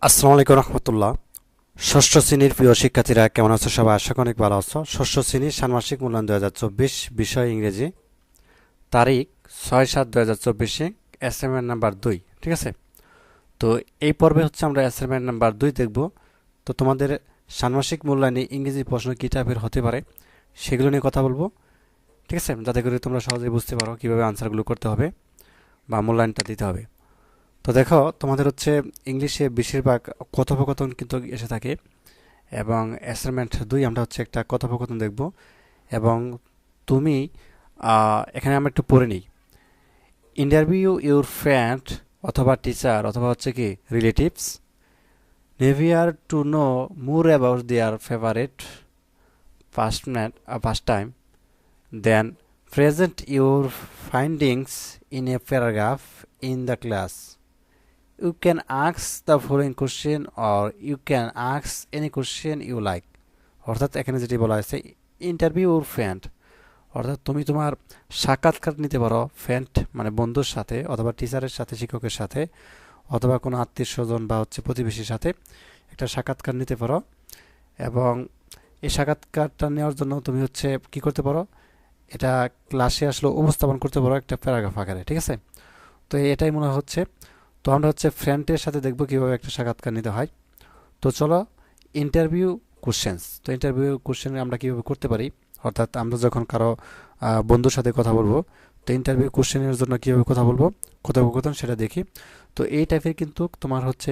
আসসালামু আলাইকুম রহমতুল্লাহ। ষষ্ঠ শ্রেণীর প্রিয় শিক্ষার্থীরা কেমন আছো? সবাই আশা করি অনেক ভালো আছো। ষষ্ঠ শ্রেণীর ষান্মাসিক মূল্যায়ন 2024, বিষয় ইংরেজি, তারিখ 6/7/2024, অ্যাসাইনমেন্ট নাম্বার 2। ঠিক আছে, তো এই পর্বে হচ্ছে আমরা অ্যাসাইনমেন্ট নাম্বার 2 দেখব। তো তোমাদের ষান্মাসিক মূল্যায়নে ইংরেজি প্রশ্ন কী টাইপের হতে পারে সেগুলো নিয়ে কথা বলবো। ঠিক আছে, যাতে করে তোমরা সহজেই বুঝতে পারো কীভাবে আনসারগুলো করতে হবে বা মূল্যায়নটা দিতে হবে। তো দেখো, তোমাদের হচ্ছে ইংলিশে বেশিরভাগ কথোপকথন কিন্তু এসে থাকে, এবং অ্যাসাইনমেন্ট 2 আমরা হচ্ছে একটা কথোপকথন দেখব। এবং তুমি এখানে আমরা একটু পড়ে নিই। ইন্টারভিউ ইউর ফ্রেন্ড অথবা টিচার অথবা হচ্ছে কি relatives neighbour to know more about their favourite pastime then present your findings in a paragraph in the class. You can ask the following question or you can ask any question you like. অর্থাৎ এখানে যেটি বলা হয়েছে, interview ওর friend, অর্থাৎ তুমি তোমার সাক্ষাৎকার নিতে পারো ফ্রেন্ড মানে বন্ধুর সাথে অথবা টিচারের সাথে, শিক্ষকের সাথে, অথবা কোনো আত্মীয় স্বজন বা হচ্ছে প্রতিবেশীর সাথে একটা সাক্ষাৎকার নিতে পারো। এবং এই সাক্ষাৎকারটা নেওয়ার জন্য তুমি হচ্ছে কি করতে পারো, এটা ক্লাসে আসলে উপস্থাপন করতে পারো একটা প্যারাগ্রাফ আকারে। ঠিক আছে, তো এটাই মনে হচ্ছে। তো আমরা হচ্ছে ফ্রেন্ডের সাথে দেখব কীভাবে একটা সাক্ষাৎকার নিতে হয়। তো চলো, ইন্টারভিউ কোশ্চেন্স। তো ইন্টারভিউ কোশ্চেন আমরা কীভাবে করতে পারি, অর্থাৎ আমরা যখন কারো বন্ধুর সাথে কথা বলবো, তো ইন্টারভিউ কোশ্চেনের জন্য কীভাবে কথা বলবো, কথোপকথন সেটা দেখি। তো এই টাইপের কিন্তু তোমার হচ্ছে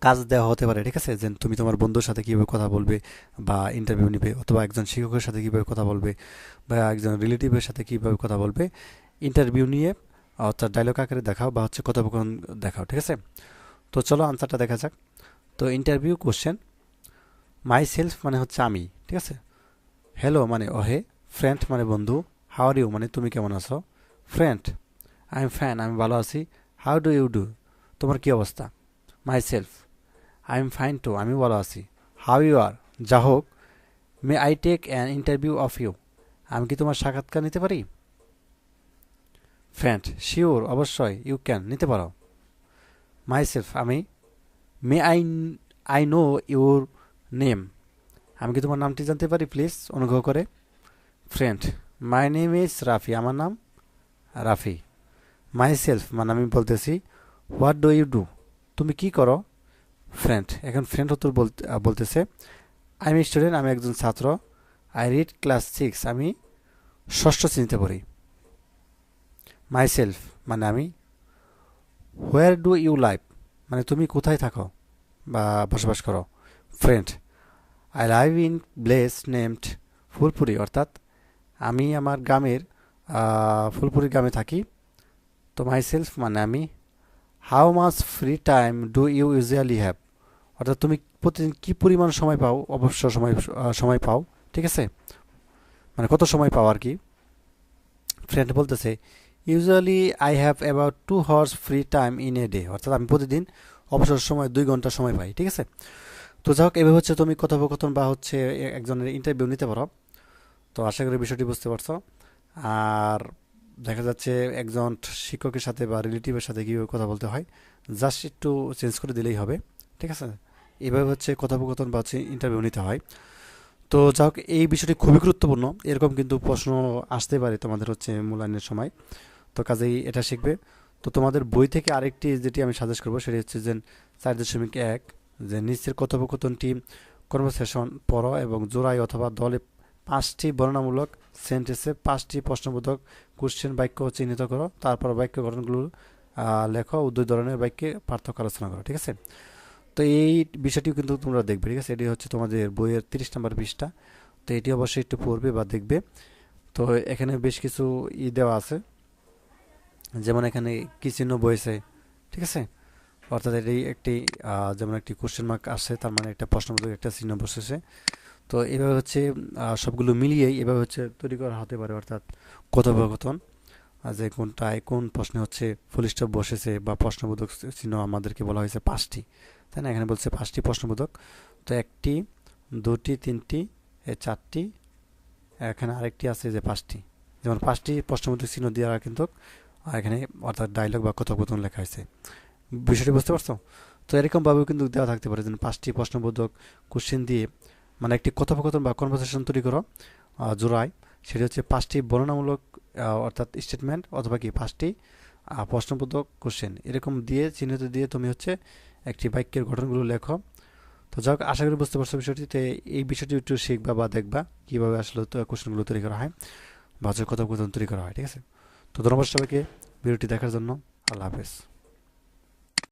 কাজ দেওয়া হতে পারে। ঠিক আছে, যে তুমি তোমার বন্ধুর সাথে কীভাবে কথা বলবে বা ইন্টারভিউ নিবে, অথবা একজন শিক্ষকের সাথে কীভাবে কথা বলবে বা একজন রিলেটিভের সাথে কীভাবে কথা বলবে, ইন্টারভিউ নিয়ে অর্থাৎ ডায়লগ আকারে দেখাও বা হচ্ছে কথোপকথন দেখাও। ঠিক আছে, তো চলো আনসারটা দেখা যাক। তো ইন্টারভিউ কোশ্চেন, মাই সেলফ মানে হচ্ছে আমি। ঠিক আছে, হ্যালো মানে ওহে, ফ্রেন্ড মানে বন্ধু, হাউ আর ইউ মানে তুমি কেমন আছো, ফ্রেন্ড আই এম ফাইন আমি ভালো আছি, হাউ ডু ইউ ডু তোমার কি অবস্থা, myself I am fine too আমি ভালো আছি, হাউ ইউ আর যা হোক, may I take an interview of you আমি কি তোমার সাক্ষাৎকার নিতে পারি, ফ্রেন্ড শিওর অবশ্যই, ইউ ক্যান নিতে পারো, মাই সেলফ আমি, may I I know your name আমি কি তোমার নামটি জানতে পারি প্লিজ অনুগ্রহ করে, friend my name is Rafi আমার নাম রাফি, মাই সেলফ মানে আমি বলতেছি, হোয়াট ডু ইউ ডু তুমি কি করো, ফ্রেন্ড এখন ফ্রেন্ড উত্তর বলতেছে, আই এম স্টুডেন্ট আমি একজন ছাত্র, আই রিড ক্লাস 6 আমি ষষ্ঠ শ্রেণীতে পড়ি, মাই সেলফ মানে আমি, হোয়ার ডু ইউ লাইভ মানে তুমি কোথায় থাকো বা বসবাস করো, friend I live in place named Phulpuri অর্থাৎ আমি আমার গ্রামের ফুলপুরি গ্রামে থাকি, তো মাই সেলফ মানে আমি, how much free time do you usually have অর্থাৎ তুমি প্রতিদিন কি পরিমাণ সময় পাও, অবশ্য সময় পাও। ঠিক আছে, মানে কত সময় পাও আর কি। ফ্রেন্ড বলতেছে, usually I have about 2 hours free time in a day অর্থাৎ আমি প্রতিদিন অবসর সময় 2 ঘন্টা সময় পাই। ঠিক আছে, তো যাই হোক, এভাবে হচ্ছে তুমি কথোপকথন বা হচ্ছে একজনের ইন্টারভিউ নিতে পারো। তো আশা করি বিষয়টি বুঝতে পারছো। আর দেখা যাচ্ছে একজন শিক্ষকের সাথে বা রিলেটিভের সাথে কীভাবে কথা বলতে হয়, জাস্ট একটু চেঞ্জ করে দিলেই হবে। ঠিক আছে, এইভাবে হচ্ছে কথোপকথন বা হচ্ছে ইন্টারভিউ নিতে হয়। তো যাই হোক, এই বিষয়টি খুবই গুরুত্বপূর্ণ, এরকম কিন্তু প্রশ্ন আসতে পারে তোমাদের হচ্ছে মূল্যায়নের সময়। তো কাজেই এটা শিখবে। তো তোমাদের বই থেকে আরেকটি যেটি আমি সাজেস্ট করবো সেটি হচ্ছে যে 4.1, যে নিচের কথোপকথনটি কনভারসেশন পড়ো এবং জোড়ায় অথবা দলে 5টি বর্ণনামূলক সেন্টেন্সে 5টি প্রশ্নবোধক কোশ্চেন বাক্য চিহ্নিত করো, তারপর বাক্য গঠনগুলো লেখো, দুই ধরনের বাক্যে পার্থক্য আলোচনা করো। ঠিক আছে, তো এই বিষয়টিও কিন্তু তোমরা দেখবে। ঠিক আছে, এটি হচ্ছে তোমাদের বইয়ের 30 নম্বর পৃষ্ঠা। তো এটি অবশ্যই একটু পড়বে বা দেখবে। তো এখানে বেশ কিছু দেওয়া আছে, যেমন এখানে কি চিহ্ন বয়েছে। ঠিক আছে, অর্থাৎ এটি একটি যেমন একটি কোশ্চেন মার্ক আসছে, তার মানে একটা প্রশ্নবোধক একটা চিহ্ন বসেছে। তো এভাবে হচ্ছে সবগুলো মিলিয়েই এভাবে হচ্ছে তৈরি করা হতে পারে, অর্থাৎ কথোপকথন যে কোনটায় কোন প্রশ্নে হচ্ছে ফুল স্টপ বসেছে বা প্রশ্নবোধক চিহ্ন আমাদেরকে বলা হয়েছে 5টি, তাই না? এখানে বলছে 5টি প্রশ্নবোধক। তো 1টি, 2টি, 3টি, 4টি, এখানে আরেকটি আছে যে 5টি, যেমন 5টি প্রশ্নবোধক চিহ্ন দেওয়া কিন্তু এখানে অর্থাৎ ডায়লগ বা কথোপকথন লেখা হয়েছে। বিষয়টি বুঝতে পারছো? তো এরকমভাবেও কিন্তু দেওয়া থাকতে পারে, যেন 5টি প্রশ্নবোধক কোশ্চেন দিয়ে মানে একটি কথোপকথন বা কনভারসেশন তৈরি করো জোড়ায়। সেটি হচ্ছে 5টি বর্ণনামূলক অর্থাৎ স্টেটমেন্ট অথবা কি 5টি প্রশ্নবোধক কোশ্চেন এরকম দিয়ে চিহ্নিত দিয়ে তুমি হচ্ছে একটি বাক্যের গঠনগুলো লেখো। তো যাক, আশা করি বুঝতে পারছো বিষয়টিতে। এই বিষয়টি একটু শিখবা বা দেখবা কীভাবে আসলে কোশ্চেনগুলো তৈরি করা হয় বা হচ্ছে কথোপকথন তৈরি করা হয়। ঠিক আছে, তো ধন্যবাদ সবাইকে ভিডিওটি দেখার জন্য। আল্লাহ হাফেজ।